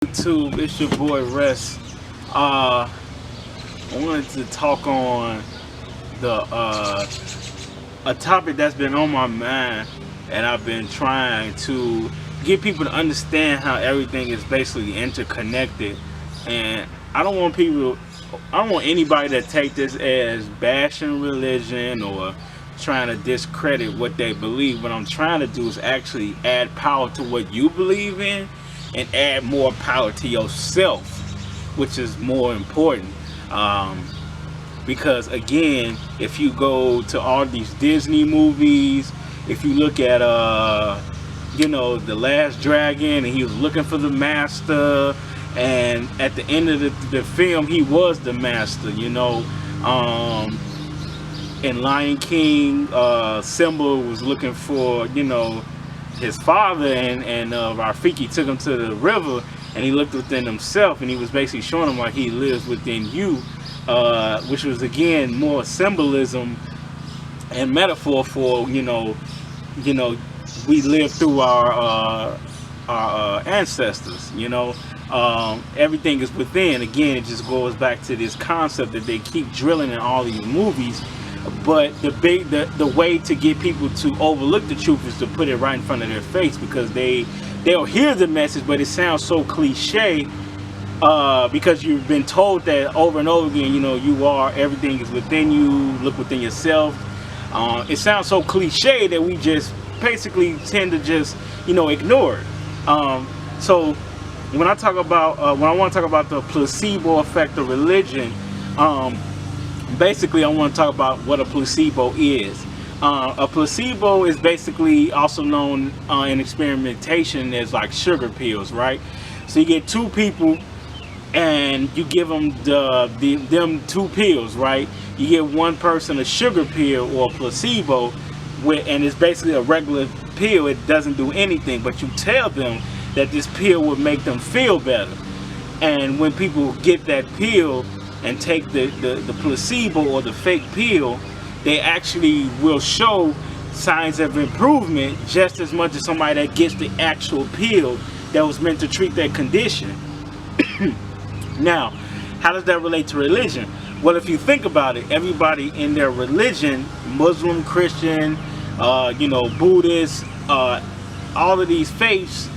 YouTube, it's your boy Rest. I wanted to talk on the a topic that's been on my mind, and I've been trying to get people to understand how everything is basically interconnected. And I don't want people, I don't want anybody to take this as bashing religion or trying to discredit what they believe. What I'm trying to do is actually add power to what you believe in and add more power to yourself, which is more important. Um, because again, if you go to all these Disney movies, if you look at the Last Dragon, and he was looking for the master, and at the end of the film, he was the master. In Lion King, Simba was looking for his father, and Rafiki took him to the river, and he looked within himself, and he was basically showing him like he lives within you, which was again more symbolism and metaphor for we live through our ancestors. Everything is within. Again, it just goes back to this concept that they keep drilling in all these movies. But the way to get people to overlook the truth is to put it right in front of their face, because they'll hear the message, but it sounds so cliche, because you've been told that over and over again. Everything is within you. Look within yourself. It sounds so cliche that we just basically tend to just ignore it. So when I want to talk about the placebo effect of religion, basically I want to talk about what a placebo is. A placebo is basically also known in experimentation as like sugar pills, right? So you get two people and you give them them two pills, right? You give one person a sugar pill or a placebo, and it's basically a regular pill. It doesn't do anything, but you tell them that this pill would make them feel better. And when people get that pill and take the placebo or the fake pill, they actually will show signs of improvement just as much as somebody that gets the actual pill that was meant to treat their condition. Now, how does that relate to religion? Well, if you think about it, everybody in their religion, Muslim, Christian, Buddhist, all of these faiths,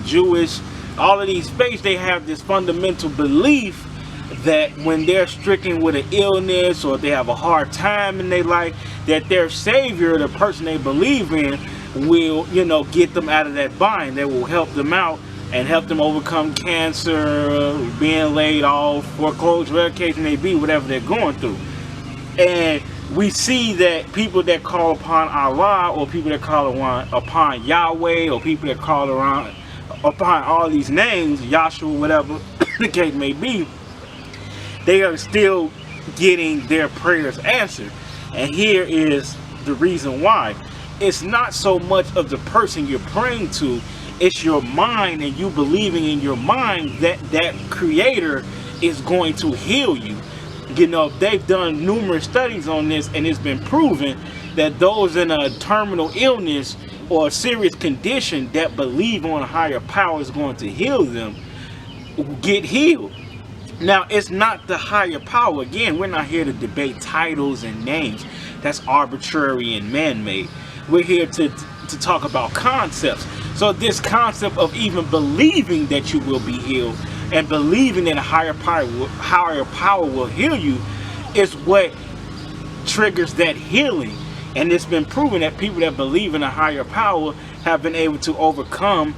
Jewish, all of these faiths, they have this fundamental belief that when they're stricken with an illness or they have a hard time in their life, that their savior, the person they believe in, will get them out of that bind. That will help them out and help them overcome cancer, being laid off, foreclosure, whatever case may be, whatever they're going through. And we see that people that call upon Allah, or people that call upon Yahweh, or people that call upon all these names, Yahshua, whatever the case may be, they are still getting their prayers answered. And here is the reason why. It's not so much of the person you're praying to, it's your mind, and you believing in your mind that that creator is going to heal you. They've done numerous studies on this, and it's been proven that those in a terminal illness or a serious condition that believe on a higher power is going to heal them get healed. Now, it's not the higher power. Again, we're not here to debate titles and names. That's arbitrary and man-made. We're here to talk about concepts. So this concept of even believing that you will be healed and believing that a higher power will heal you is what triggers that healing. And it's been proven that people that believe in a higher power have been able to overcome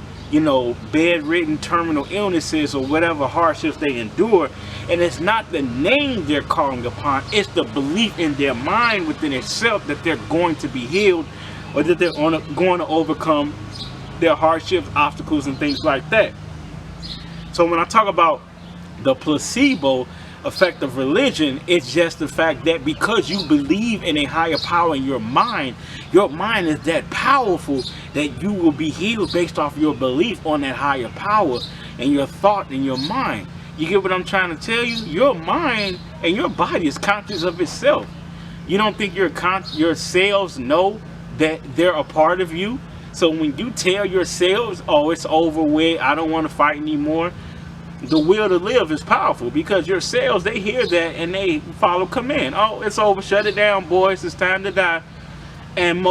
bedridden terminal illnesses or whatever hardships they endure. And it's not the name they're calling upon, it's the belief in their mind within itself that they're going to be healed, or that they're going to overcome their hardships, obstacles, and things like that. So when I talk about the placebo effect of religion, it's just the fact that because you believe in a higher power in your mind is that powerful that you will be healed based off your belief on that higher power and your thought in your mind. You get what I'm trying to tell you? Your mind and your body is conscious of itself. You don't think your cells know that they're a part of you? So when you tell your cells, oh, it's over with, I don't want to fight anymore, the will to live is powerful, because your cells, they hear that and they follow command. Oh, it's over, shut it down, boys, it's time to die. And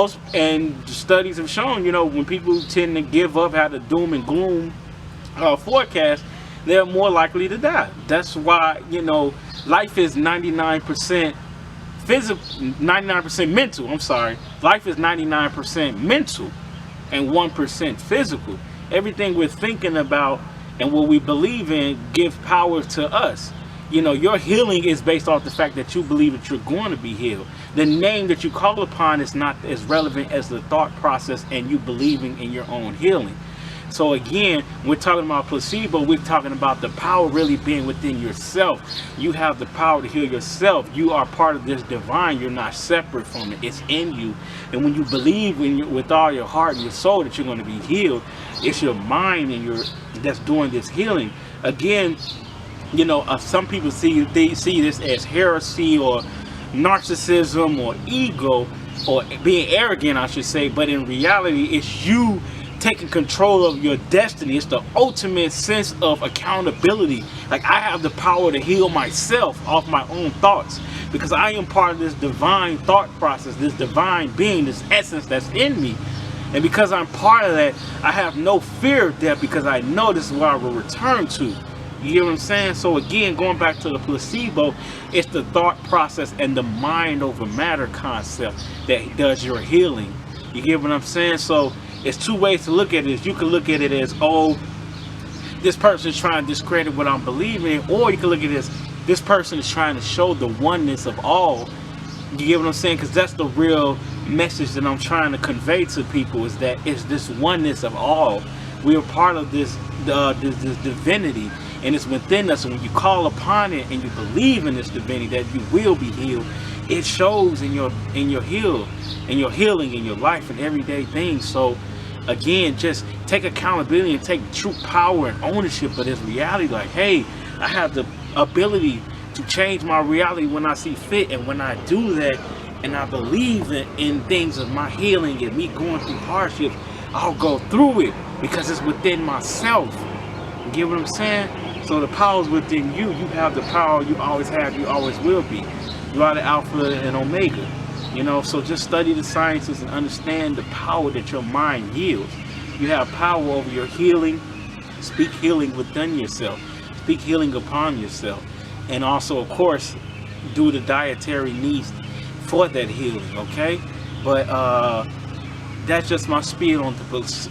studies have shown, when people tend to give up, have the doom and gloom forecast, they're more likely to die. That's why, life is 99% physical, 99% mental. I'm sorry. Life is 99% mental and 1% physical. Everything we're thinking about and what we believe in give power to us. Your healing is based off the fact that you believe that you're going to be healed. The name that you call upon is not as relevant as the thought process and you believing in your own healing. So again, we're talking about placebo, we're talking about the power really being within yourself. You have the power to heal yourself. You are part of this divine. You're not separate from it. It's in you. And when you believe with all your heart and your soul that you're going to be healed, it's your mind that's doing this healing. Again, some people see this as heresy or narcissism or ego, or being arrogant, I should say. But in reality, it's you taking control of your destiny. It's the ultimate sense of accountability. Like, I have the power to heal myself off my own thoughts, because I am part of this divine thought process, this divine being, this essence that's in me. And because I'm part of that, I have no fear of death, because I know this is where I will return to. You get what I'm saying? So again, going back to the placebo, it's the thought process and the mind over matter concept that does your healing. You get what I'm saying? So it's two ways to look at it. You can look at it as, oh, this person is trying to discredit what I'm believing, or you can look at it as, this person is trying to show the oneness of all. You get what I'm saying? Because that's the real message that I'm trying to convey to people, is that it's this oneness of all. We are part of this divinity, and it's within us. And when you call upon it and you believe in this divinity that you will be healed, it shows in your healing, in your life and everyday things. So again, just take accountability and take true power and ownership of this reality. Like, hey, I have the ability to change my reality when I see fit, and when I do that and I believe in things of my healing and me going through hardships, I'll go through it because it's within myself. You get what I'm saying? So the power is within you. You have the power. You always have. You always will be. You are the Alpha and Omega. So just study the sciences and understand the power that your mind yields. You have power over your healing. Speak healing within yourself. Speak healing upon yourself. And also, of course, do the dietary needs for that healing, okay? But that's just my spiel on the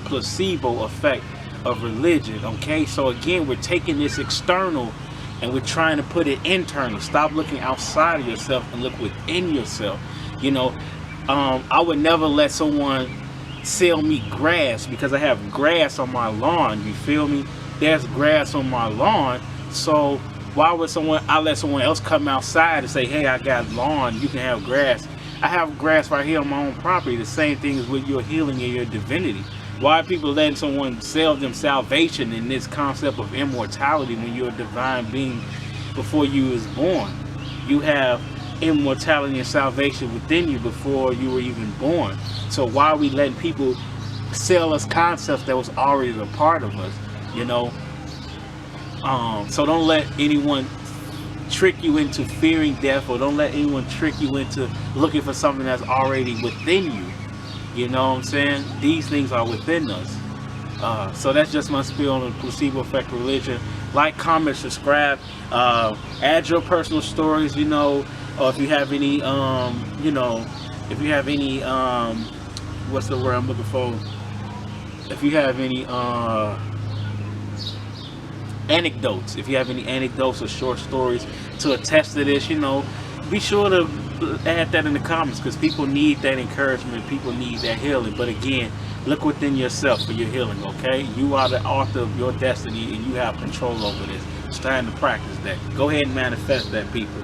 placebo effect of religion, okay? So again, we're taking this external and we're trying to put it internal. Stop looking outside of yourself and look within yourself. I would never let someone sell me grass because I have grass on my lawn. You feel me? There's grass on my lawn. So why would I let someone else come outside and say, hey, I got lawn, you can have grass? I have grass right here on my own property. The same thing is with your healing and your divinity. Why are people letting someone sell them salvation in this concept of immortality when you're a divine being before you was born? You have immortality and salvation within you before you were even born. So why are we letting people sell us concepts that was already a part of us? So don't let anyone trick you into fearing death, or don't let anyone trick you into looking for something that's already within you. You know what I'm saying? These things are within us. So that's just my spiel on the placebo effect of religion. Like, comment, subscribe, add your personal stories, or if you have any, if you have any, what's the word I'm looking for? If you have any anecdotes, if you have any anecdotes or short stories to attest to this, be sure to add that in the comments, because people need that encouragement, people need that healing. But again, look within yourself for your healing, okay? You are the author of your destiny and you have control over this. It's time to practice that. Go ahead and manifest that, people.